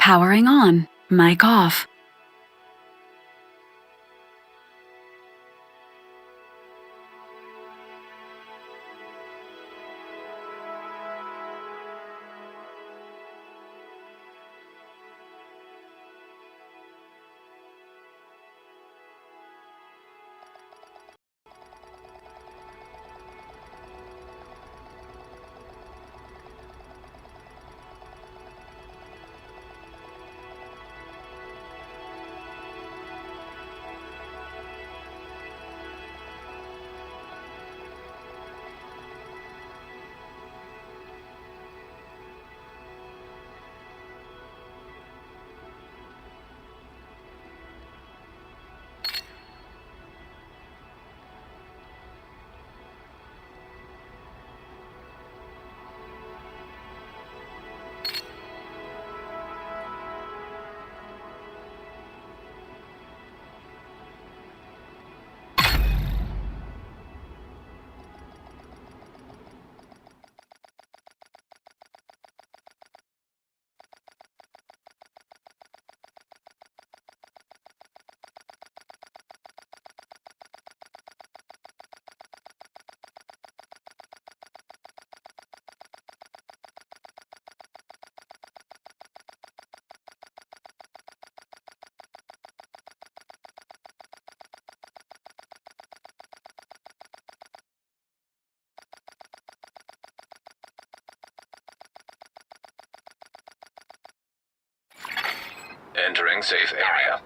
Powering on. Mic off. Entering safe area.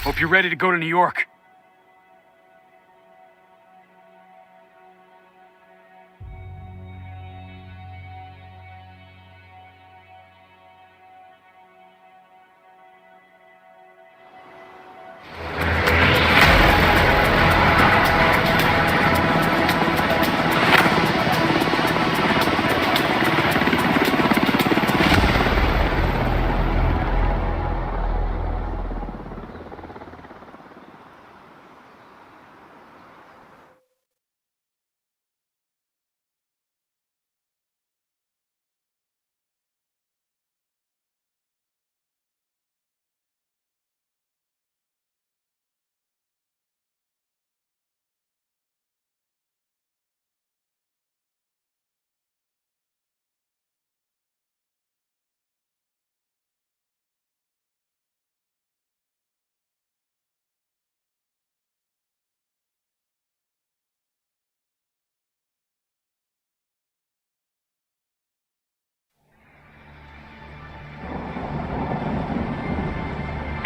Hope you're ready to go to New York.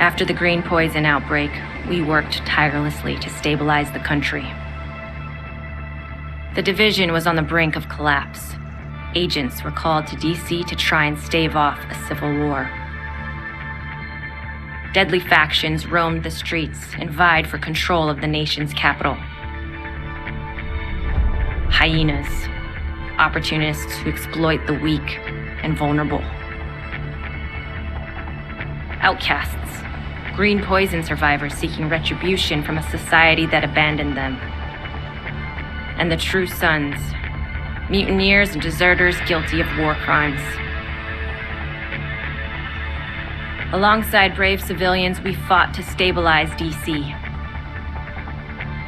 After the green poison outbreak, we worked tirelessly to stabilize the country. The division was on the brink of collapse. Agents were called to DC to try and stave off a civil war. Deadly factions roamed the streets and vied for control of the nation's capital. Hyenas, opportunists who exploit the weak and vulnerable. Outcasts, green poison survivors seeking retribution from a society that abandoned them. And the true sons, mutineers and deserters guilty of war crimes. Alongside brave civilians, we fought to stabilize DC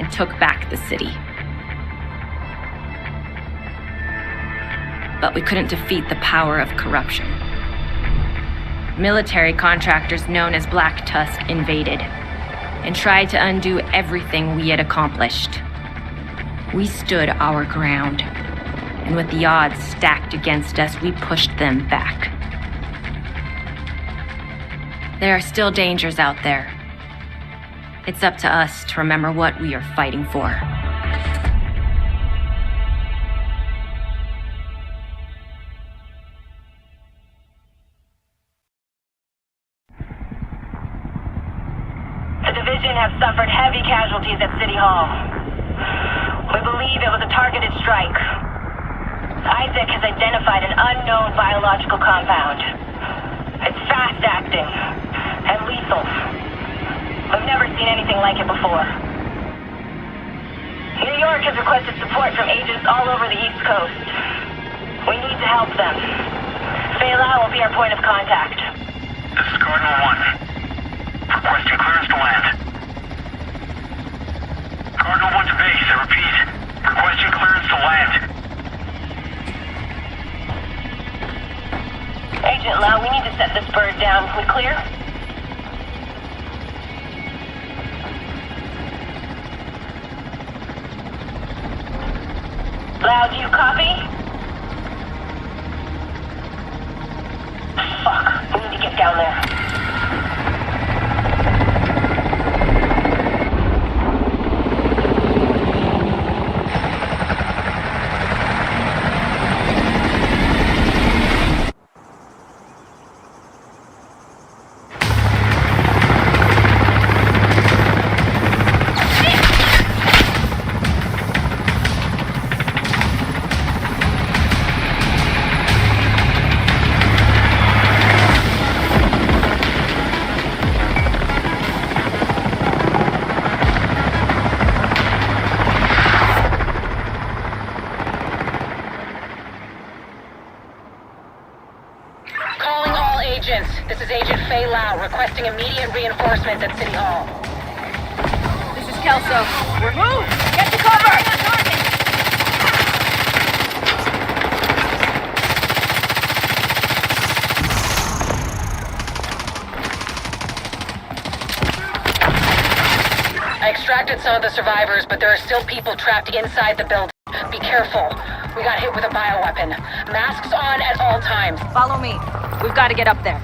and took back the city. But we couldn't defeat the power of corruption. Military contractors known as Black Tusk invaded and tried to undo everything we had accomplished. We stood our ground, and with the odds stacked against us, we pushed them back. There are still dangers out there. It's up to us to remember what we are fighting for. All 1 1, division have suffered heavy casualties at City Hall. We believe it was a targeted strike. Isaac has identified an unknown biological compound. It's fast-acting and lethal. We've never seen anything like it before. New York has requested support from agents all over the East Coast. We need to help them. Faye Lau will be our point of contact. This is Cardinal 1. Requesting clearance to land. Cardinal 1 to base, I repeat. Requesting clearance to land. Agent Lau, we need to set this bird down. We clear? Lau, do you copy? Fuck, we need to get down there. This is Agent Faye Lau requesting immediate reinforcements at City Hall. This is Kelso. We're moved! Get to cover! I extracted some of the survivors, but there are still people trapped inside the building. Be careful. We got hit with a bioweapon. Masks on at all times. Follow me. We've got to get up there.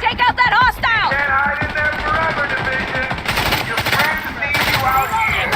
Take out that hostile! Can't hide in there forever, Division. Your friends need you out here.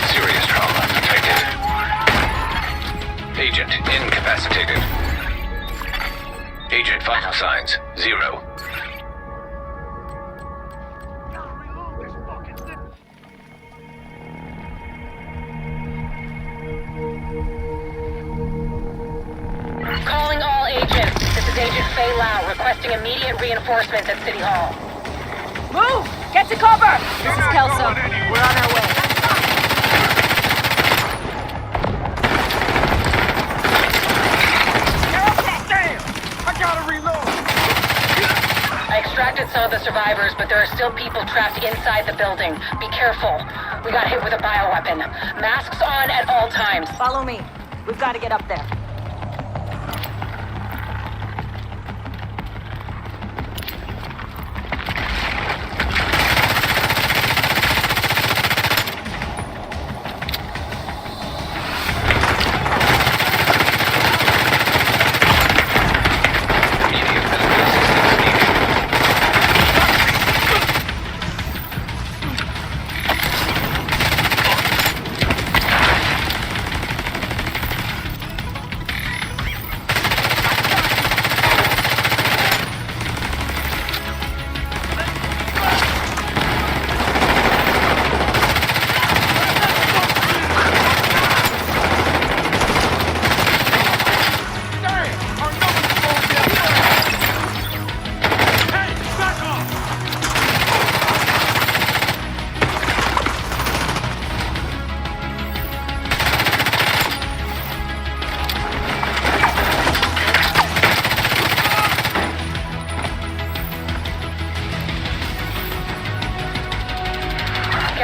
Serious trauma detected. Agent incapacitated. Agent vital signs 0. Calling all agents. This is Agent Faye Lau requesting immediate reinforcements at City Hall. Move! Get to cover! This is Kelso. We're on our way. I extracted some of the survivors, but there are still people trapped inside the building. Be careful. We got hit with a bioweapon. Masks on at all times. Follow me. We've got to get up there.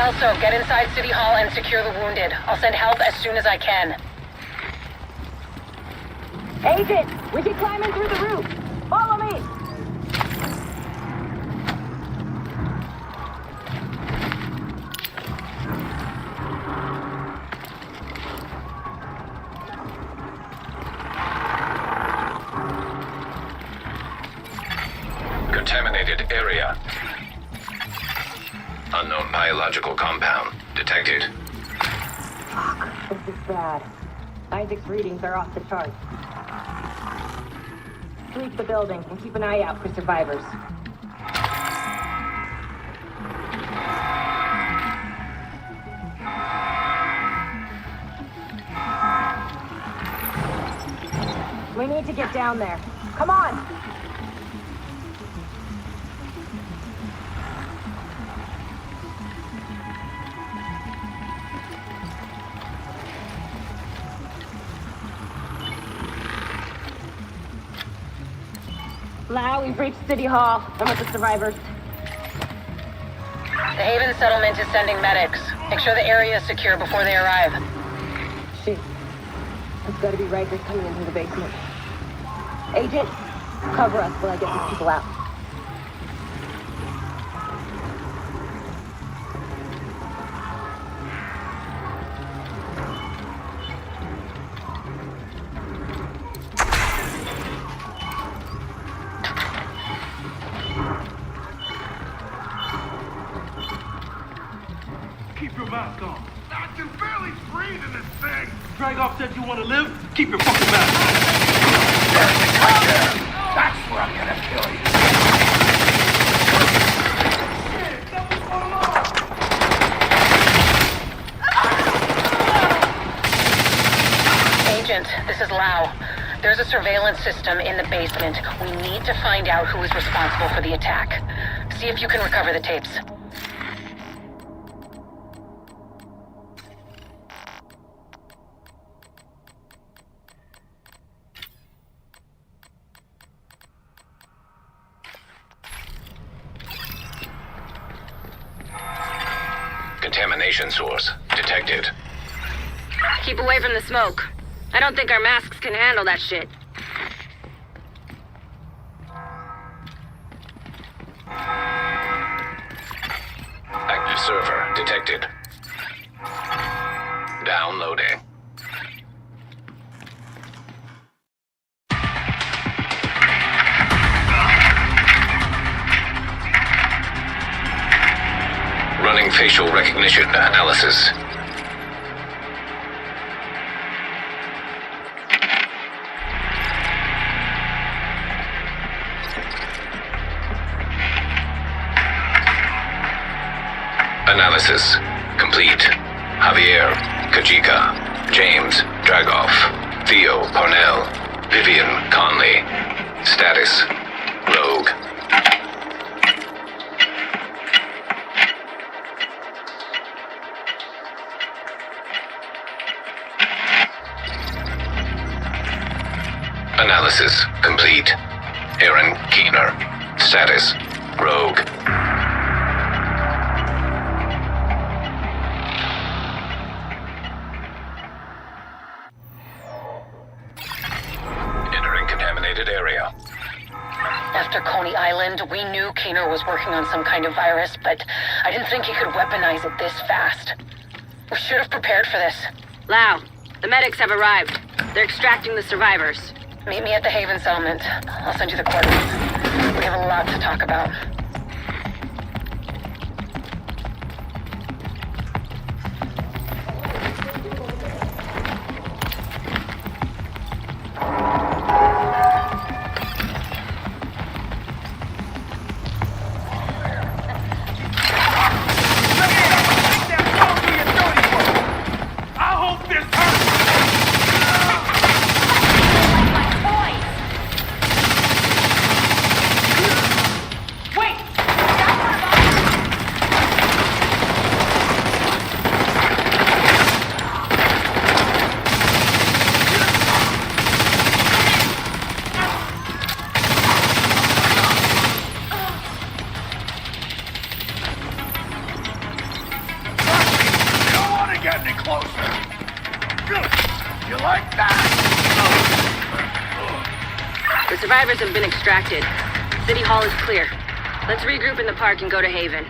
Kelso, get inside City Hall and secure the wounded. I'll send help as soon as I can. Agent, we can climb in through the roof. Follow me. Contaminated area. Unknown biological compound detected. This is bad. Isaac's readings are off the charts. Sweep the building and keep an eye out for survivors. We need to get down there. Come on! Lau, we've reached City Hall. I'm with the survivors. The Haven settlement is sending medics. Make sure the area is secure before they arrive. Shit. It's gotta be Rikers coming in through the basement. Agent, cover us while I get these people out. Keep your mask on. I can barely breathe in this thing. Dragoff said you want to live? Keep your fucking mask on. Right there. That's where I'm gonna kill you. Shit, something's going on. Agent, this is Lau. There's a surveillance system in the basement. We need to find out who is responsible for the attack. See if you can recover the tapes. Contamination source detected. Keep away from the smoke. I don't think our masks can handle that shit. Active server detected. Downloading. Running facial recognition analysis. Analysis complete. Javier, Kajika, James, Dragoff, Theo, Parnell, Vivian, Conley. Status, Rogue. Analysis complete. Aaron Keener. Status, Rogue. Entering contaminated area. After Coney Island, we knew Keener was working on some kind of virus, but I didn't think he could weaponize it this fast. We should have prepared for this. Lau, the medics have arrived. They're extracting the survivors. Meet me at the Haven settlement. I'll send you the coordinates. We have a lot to talk about. I hope this hurts. Wait! The survivors have been extracted. City Hall is clear. Let's regroup in the park and go to Haven.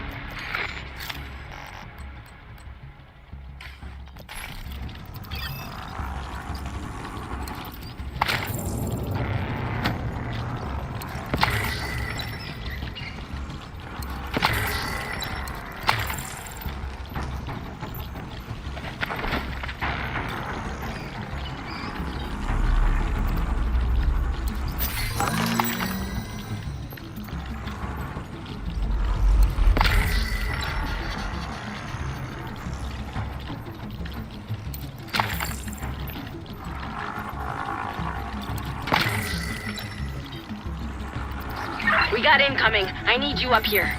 We got incoming. I need you up here.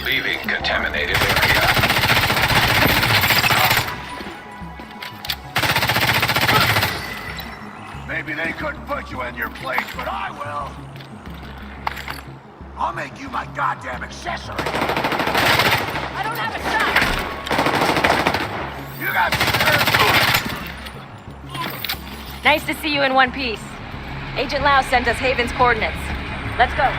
Leaving contaminated area. Maybe they couldn't put you in your place, but I will. I'll make you my goddamn accessory. I don't have a shot! You got Nice to see you in one piece. Agent Lau sent us Haven's coordinates. Let's go.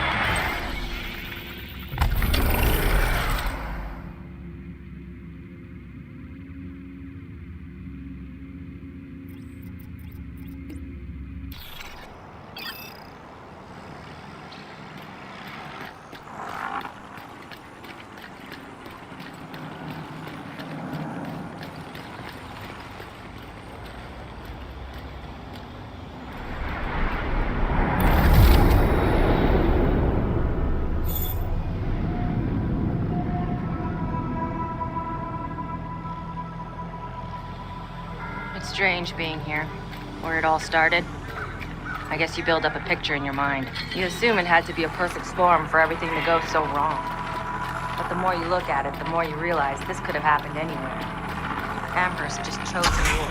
It's strange being here, where it all started. I guess you build up a picture in your mind. You assume it had to be a perfect storm for everything to go so wrong. But the more you look at it, the more you realize this could have happened anywhere. Amherst just chose to rule.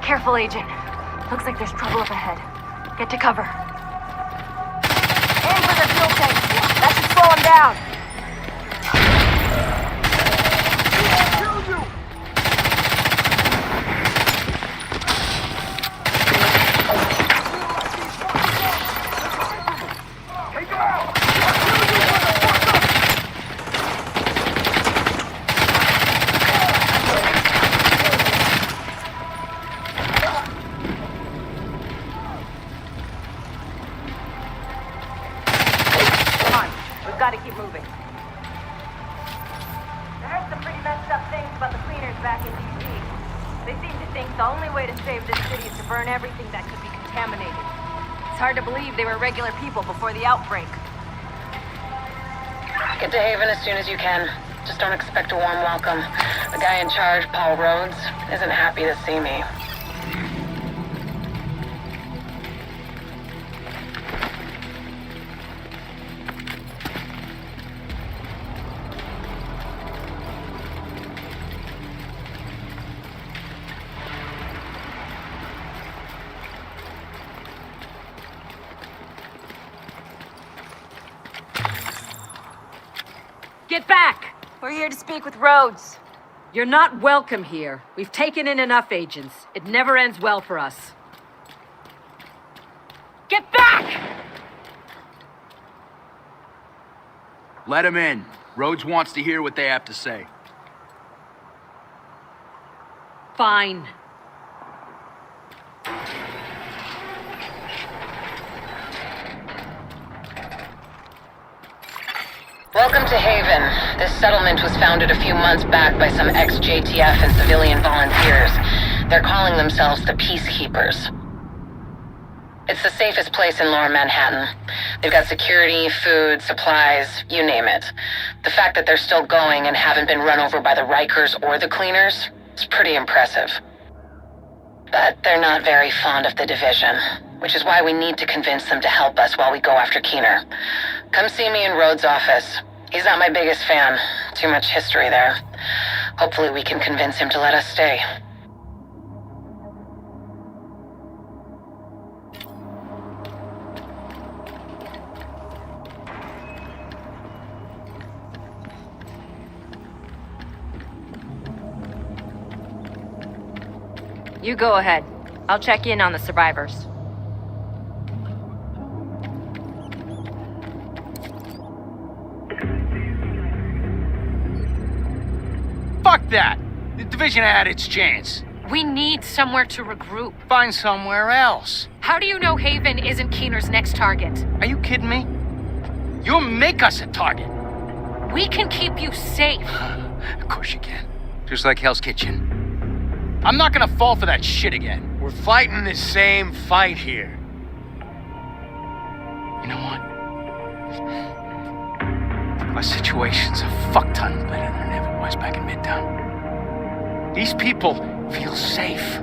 Careful, Agent. Looks like there's trouble up ahead. Get to cover. Aim for the fuel tank. That should slow him down. Gotta keep moving. I heard some pretty messed up things about the cleaners back in D.C. They seem to think the only way to save this city is to burn everything that could be contaminated. It's hard to believe they were regular people before the outbreak. Get to Haven as soon as you can. Just don't expect a warm welcome. The guy in charge, Paul Rhodes, isn't happy to see me. Get back! We're here to speak with Rhodes. You're not welcome here. We've taken in enough agents. It never ends well for us. Get back! Let him in. Rhodes wants to hear what they have to say. Fine. Welcome to Haven. This settlement was founded a few months back by some ex-JTF and civilian volunteers. They're calling themselves the Peacekeepers. It's the safest place in Lower Manhattan. They've got security, food, supplies, you name it. The fact that they're still going and haven't been run over by the Rikers or the Cleaners is pretty impressive. But they're not very fond of the division, which is why we need to convince them to help us while we go after Keener. Come see me in Rhodes' office. He's not my biggest fan. Too much history there. Hopefully we can convince him to let us stay. You go ahead. I'll check in on the survivors. Fuck that! The division had its chance. We need somewhere to regroup. Find somewhere else. How do you know Haven isn't Keener's next target? Are you kidding me? You'll make us a target. We can keep you safe. Of course you can. Just like Hell's Kitchen. I'm not gonna fall for that shit again. We're fighting the same fight here. You know what? My situation's a fuck ton better than it ever was back in Midtown. These people feel safe.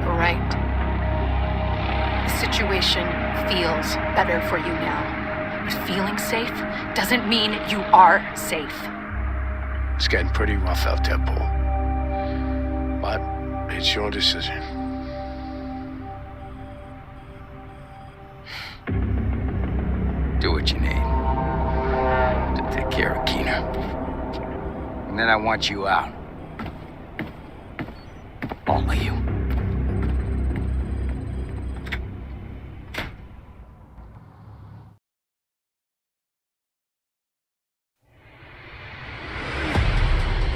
Right. The situation feels better for you now. But feeling safe doesn't mean you are safe. It's getting pretty rough out there, Paul. But it's your decision. Do what you need to take care of Keener. And then I want you out. All of you.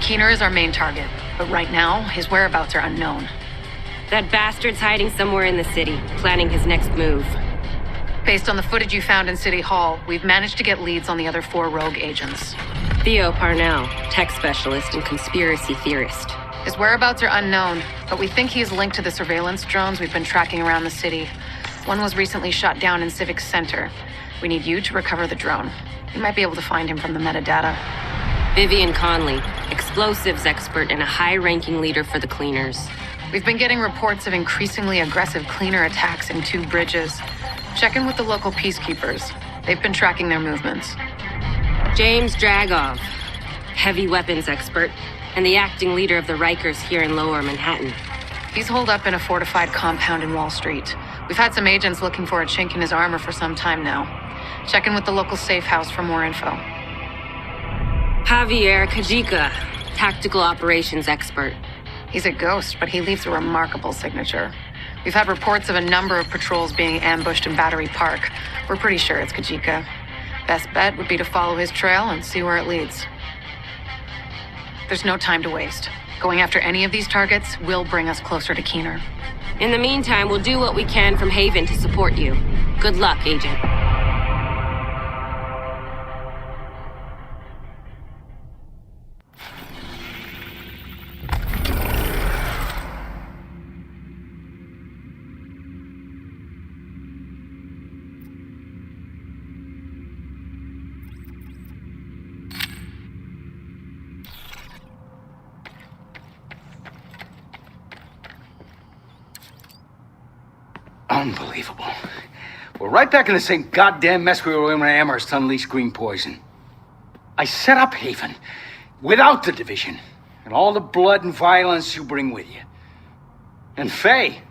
Keener is our main target, but right now, his whereabouts are unknown. That bastard's hiding somewhere in the city, planning his next move. Based on the footage you found in City Hall, we've managed to get leads on the other 4 rogue agents. Theo Parnell, tech specialist and conspiracy theorist. His whereabouts are unknown, but we think he is linked to the surveillance drones we've been tracking around the city. One was recently shot down in Civic Center. We need you to recover the drone. You might be able to find him from the metadata. Vivian Conley, explosives expert and a high-ranking leader for the Cleaners. We've been getting reports of increasingly aggressive cleaner attacks in 2 bridges. Check in with the local peacekeepers. They've been tracking their movements. James Dragov, heavy weapons expert, and the acting leader of the Rikers here in Lower Manhattan. He's holed up in a fortified compound in Wall Street. We've had some agents looking for a chink in his armor for some time now. Check in with the local safe house for more info. Javier Kajika, tactical operations expert. He's a ghost, but he leaves a remarkable signature. We've had reports of a number of patrols being ambushed in Battery Park. We're pretty sure it's Kajika. Best bet would be to follow his trail and see where it leads. There's no time to waste. Going after any of these targets will bring us closer to Keener. In the meantime, we'll do what we can from Haven to support you. Good luck, Agent. Unbelievable. We're right back in the same goddamn mess we were in when Amherst unleashed green poison. I set up Haven without the division and all the blood and violence you bring with you. And Faye,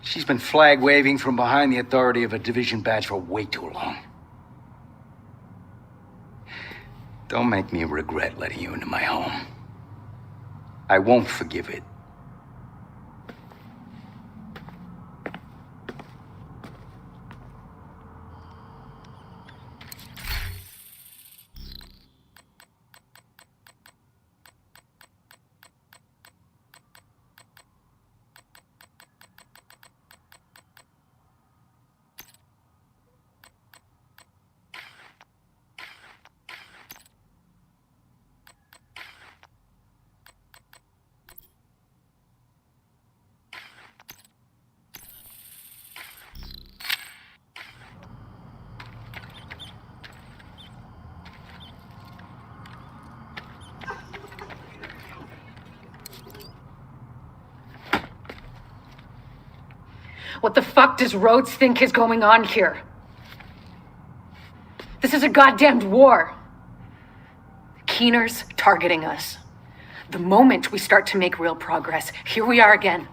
she's been flag waving from behind the authority of a division badge for way too long. Don't make me regret letting you into my home. I won't forgive it. What the fuck does Rhodes think is going on here? This is a goddamned war. Keener's targeting us. The moment we start to make real progress, here we are again,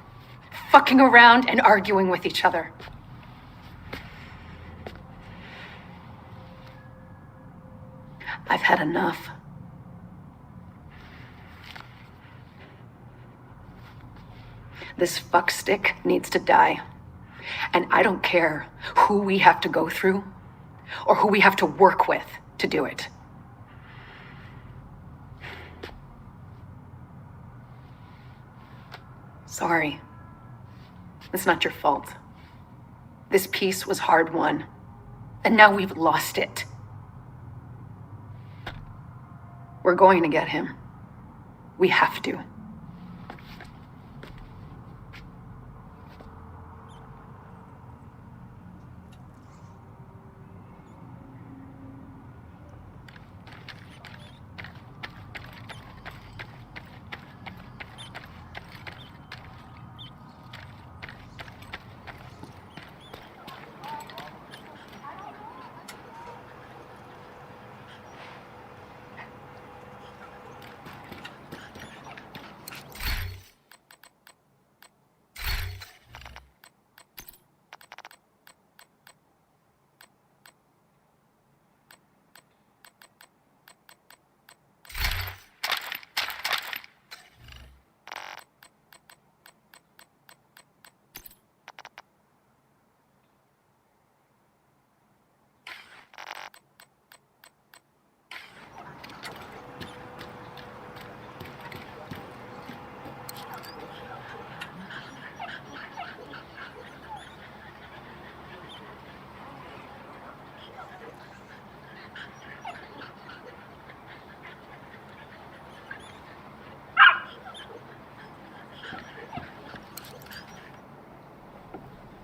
fucking around and arguing with each other. I've had enough. This fuckstick needs to die. And I don't care who we have to go through or who we have to work with to do it. Sorry. It's not your fault. This peace was hard won, and now we've lost it. We're going to get him. We have to.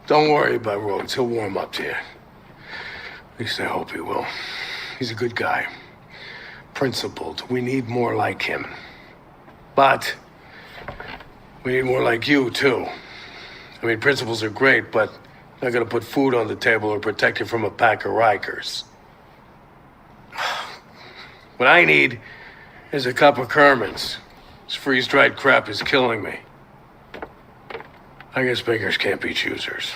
Don't worry about Rhodes. He'll warm up to you. At least I hope he will. He's a good guy. Principled. We need more like him. But we need more like you, too. I mean, principles are great, but not gonna put food on the table or protect you from a pack of Rikers. What I need is a cup of Kerman's. This freeze-dried crap is killing me. I guess beggars can't be choosers.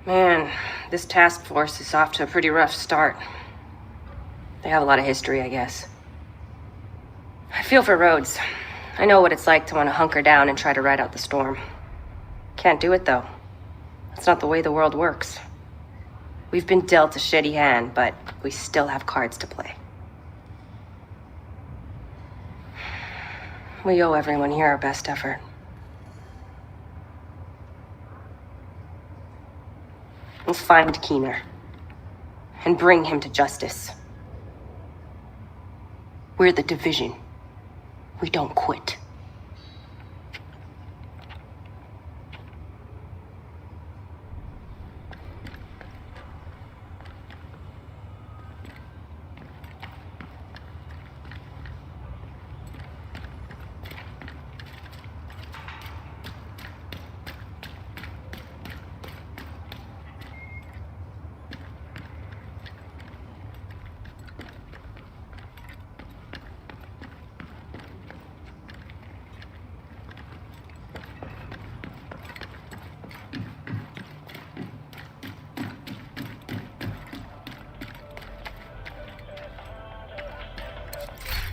Man, this task force is off to a pretty rough start. They have a lot of history, I guess. I feel for Rhodes. I know what it's like to want to hunker down and try to ride out the storm. Can't do it, though. That's not the way the world works. We've been dealt a shitty hand, but we still have cards to play. We owe everyone here our best effort. Let's find Keener and bring him to justice. We're the division. We don't quit.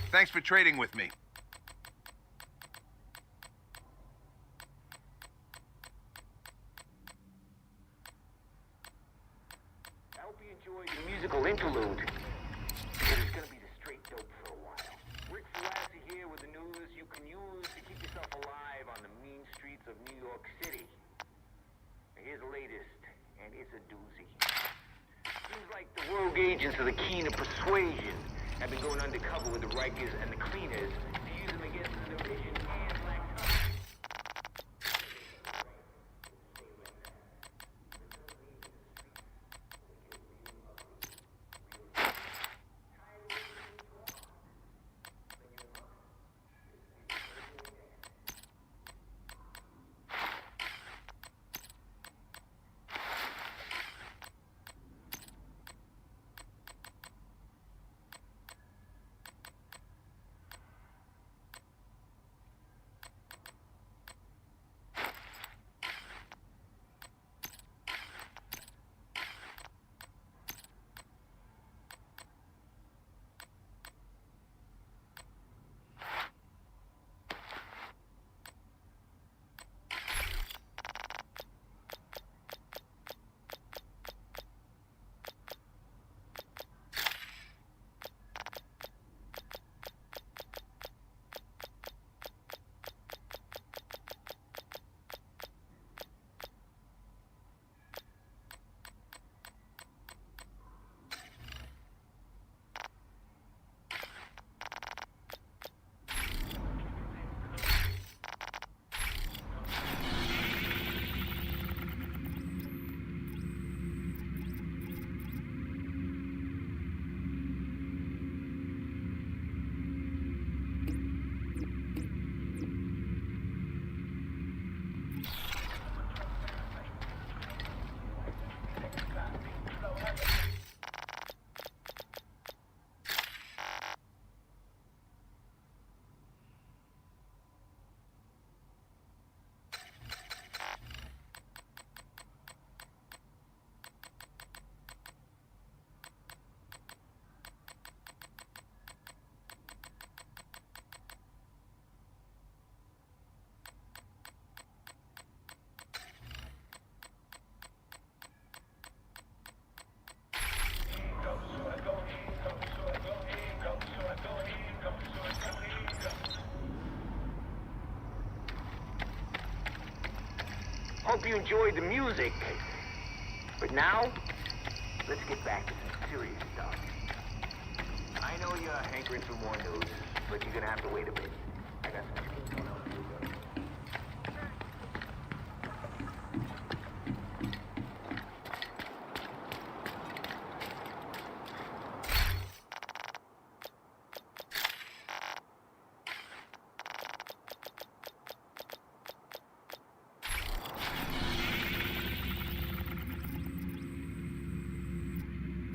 Thanks for trading with me. I hope you enjoyed the musical interlude. Because it's gonna be the straight dope for a while. Rick Clancy here with the news you can use to keep yourself alive on the mean streets of New York City. Here's the latest, and it's a doozy. Seems like the rogue agents of the Keen of Persuasion have been going undercover with the Rikers and the Cleaners to use them against the Division and Black Tusk. Hope you enjoyed the music. But now, let's get back to some serious stuff. I know you're hankering for more news, but you're gonna have to wait a bit. I got some things going on.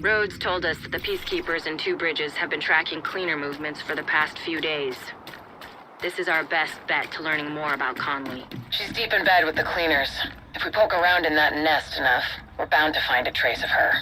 Rhodes told us that the Peacekeepers and Two Bridges have been tracking cleaner movements for the past few days. This is our best bet to learning more about Conley. She's deep in bed with the cleaners. If we poke around in that nest enough, we're bound to find a trace of her.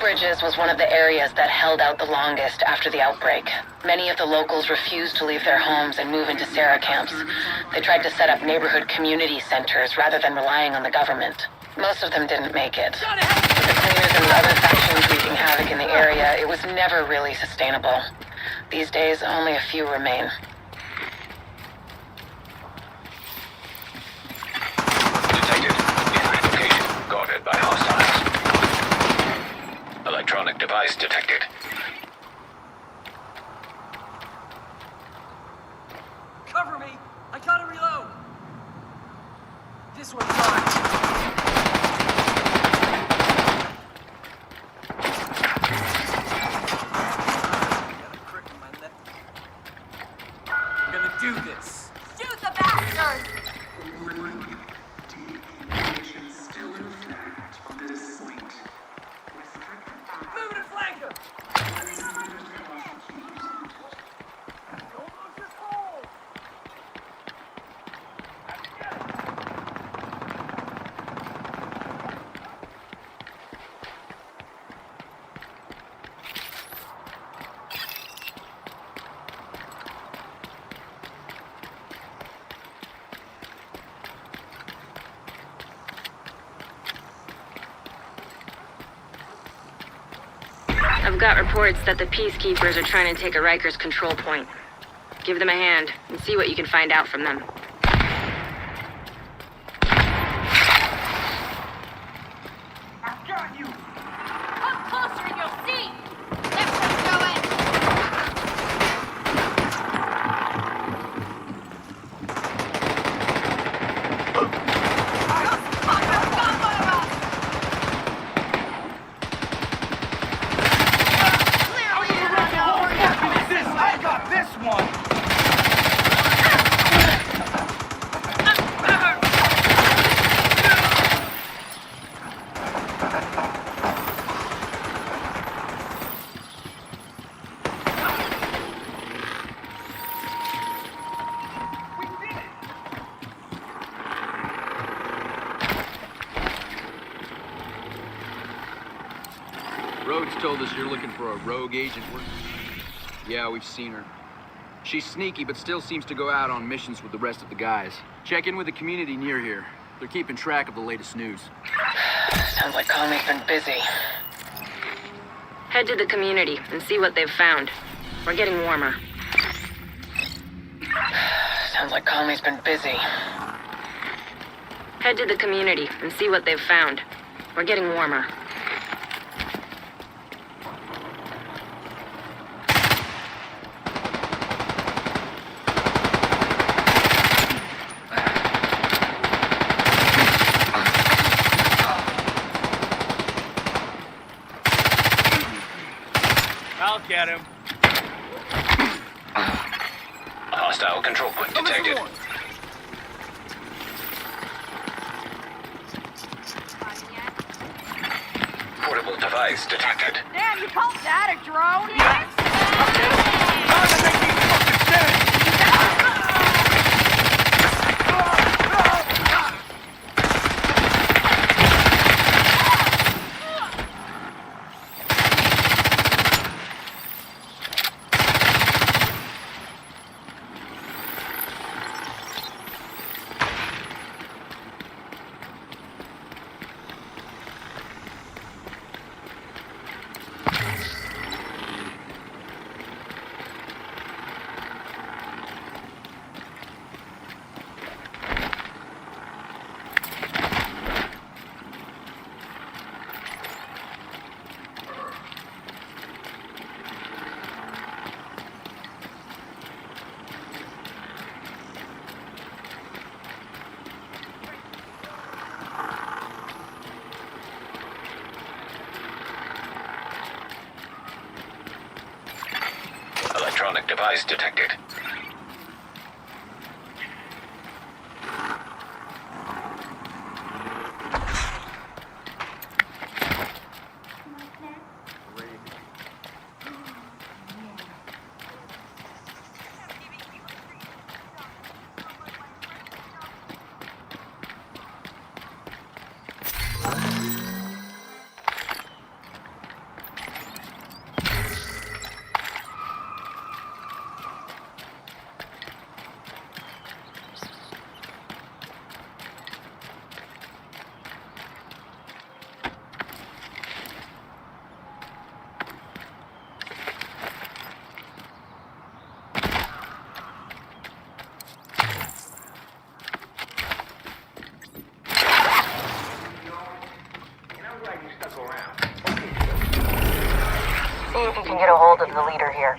Bridges was one of the areas that held out the longest after the outbreak. Many of the locals refused to leave their homes and move into Sarah camps. They tried to set up neighborhood community centers rather than relying on the government. Most of them didn't make it. With the cleaners and the other factions wreaking havoc in the area, it was never really sustainable. These days, only a few remain. Detected. Inlet location. Guarded by hostiles. Electronic device detected. Cover me! I gotta reload! This one's mine. Got a crick in my neck. I'm gonna do this. Shoot the bastard! Move to flanker! I've got reports that the Peacekeepers are trying to take a Rikers control point. Give them a hand and see what you can find out from them. I've got you! Come closer and you'll see! Let's go in! I got this one! Rhodes told us you're looking for a rogue agent. Yeah, we've seen her. She's sneaky, but still seems to go out on missions with the rest of the guys. Check in with the community near here. They're keeping track of the latest news. Sounds like Conley's been busy. Head to the community and see what they've found. We're getting warmer. Sounds like Conley's been busy. Head to the community and see what they've found. We're getting warmer. I'll get him. A hostile control point detected. Portable device detected. Damn, you called that a drone? Electronic device detected. See if you can get a hold of the leader here.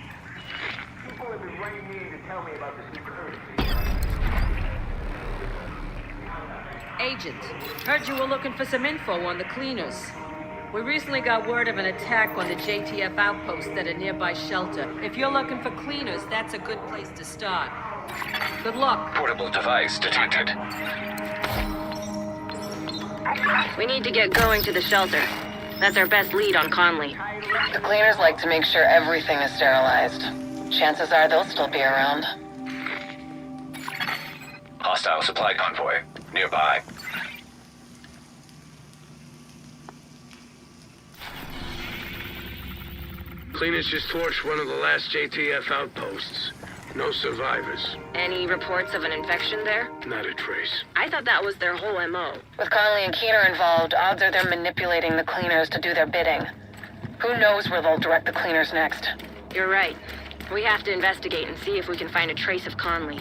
People have been writing me to tell me about this occurrence. Agent, heard you were looking for some info on the cleaners. We recently got word of an attack on the JTF outpost at a nearby shelter. If you're looking for cleaners, that's a good place to start. Good luck. Portable device detected. We need to get going to the shelter. That's our best lead on Conley. The cleaners like to make sure everything is sterilized. Chances are they'll still be around. Hostile supply convoy. Nearby. Cleaners just torched one of the last JTF outposts. No survivors. Any reports of an infection there? Not a trace. I thought that was their whole MO. With Conley and Keener involved, odds are they're manipulating the cleaners to do their bidding. Who knows where they'll direct the cleaners next? You're right. We have to investigate and see if we can find a trace of Conley.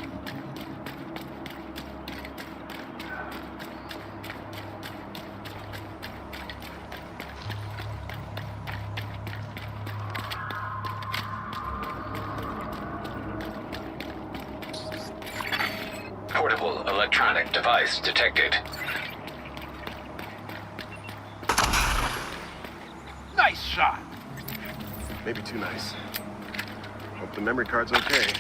Portable electronic device detected. Nice shot. Maybe too nice. Hope the memory card's okay.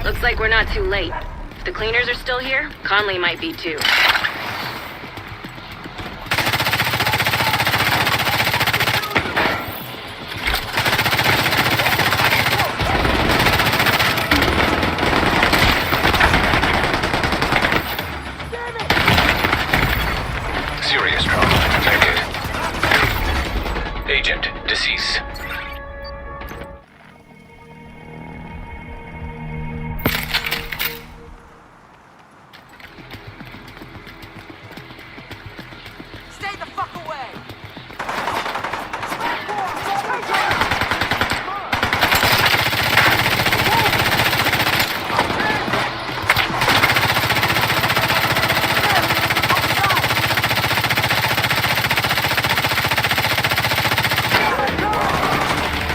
Looks like we're not too late. If the cleaners are still here, Conley might be too. Serious trauma detected. Agent deceased.